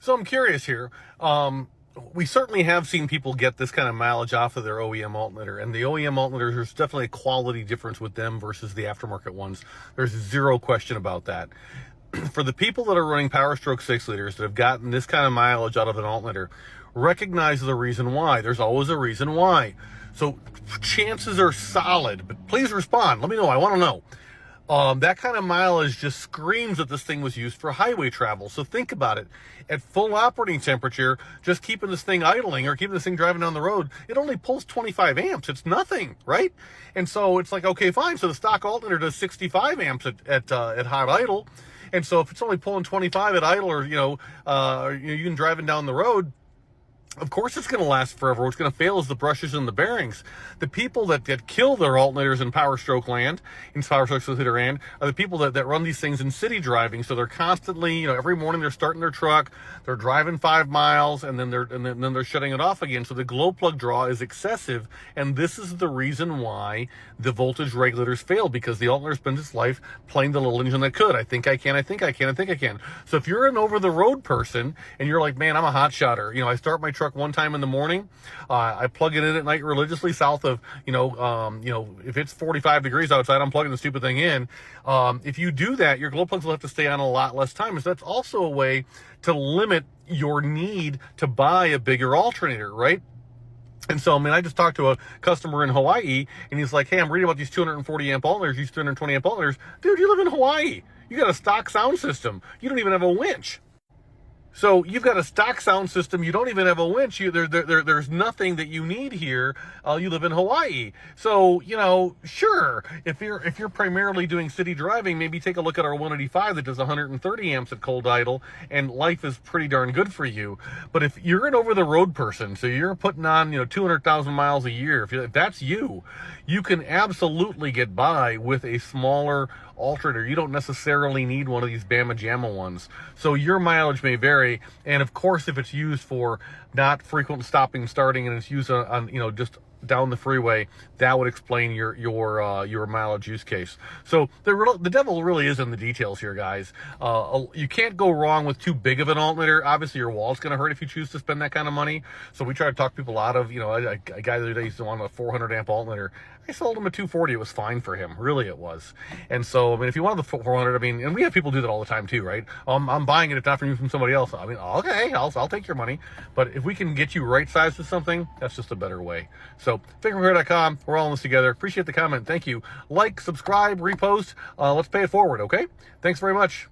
So I'm curious here. We certainly have seen people get this kind of mileage off of their OEM alternator, and the OEM alternators, there's definitely a quality difference with them versus the aftermarket ones. There's zero question about that. For the people that are running Power Stroke 6 liters that have gotten this kind of mileage out of an alternator, recognize the reason why. There's always a reason why. So chances are solid, but please respond. Let me know. I want to know. That kind of mileage just screams that this thing was used for highway travel. So think about it. At full operating temperature, just keeping this thing idling or keeping this thing driving down the road, it only pulls 25 amps. It's nothing, right? And so it's like, okay, fine. So the stock alternator does 65 amps at hot idle. And so if it's only pulling 25 at idle, or, you can driving down the road, of course it's going to last forever. What's going to fail is the brushes and the bearings. The people that kill their alternators in Power Stroke land, in Power Stroke Solicitor land, are the people that run these things in city driving. So they're constantly, every morning they're starting their truck, they're driving 5 miles, and then they're shutting it off again. So the glow plug draw is excessive, and this is the reason why the voltage regulators fail, because the alternator spends its life playing the little engine that could. I think I can. So if you're an over-the-road person and you're like, man, I'm a hot shotter. I start my truck one time in the morning. I plug it in at night religiously south of, if it's 45 degrees outside, I'm plugging the stupid thing in. If you do that, your glow plugs will have to stay on a lot less time. So that's also a way to limit your need to buy a bigger alternator, right? And so, I just talked to a customer in Hawaii, and he's like, hey, I'm reading about these 240 amp alternators, these 320 amp alternators. Dude, you live in Hawaii. You got a stock sound system. You don't even have a winch. So you've got a stock sound system. You don't even have a winch. There's nothing that you need here. You live in Hawaii. So, sure, if you're primarily doing city driving, maybe take a look at our 185 that does 130 amps at cold idle, and life is pretty darn good for you. But if you're an over-the-road person, so you're putting on, 200,000 miles a year, if that's you can absolutely get by with a smaller alternator. You don't necessarily need one of these Bama Jamma ones. So your mileage may vary. And of course, if it's used for not frequent stopping, starting, and it's used on just down the freeway, that would explain your mileage use case. So the devil really is in the details here, guys. You can't go wrong with too big of an alternator. Obviously, your wall's going to hurt if you choose to spend that kind of money. So we try to talk people out of, a guy the other day used to want a 400 amp alternator. I sold him a 240. It was fine for him. Really, it was. And so, if you wanted the 400, and we have people do that all the time too, right? I'm buying it if not from you, from somebody else. Okay, I'll take your money. But if we can get you right sized to something, that's just a better way. So, FICMRepair.com. We're all in this together. Appreciate the comment. Thank you. Like, subscribe, repost. Let's pay it forward, okay? Thanks very much.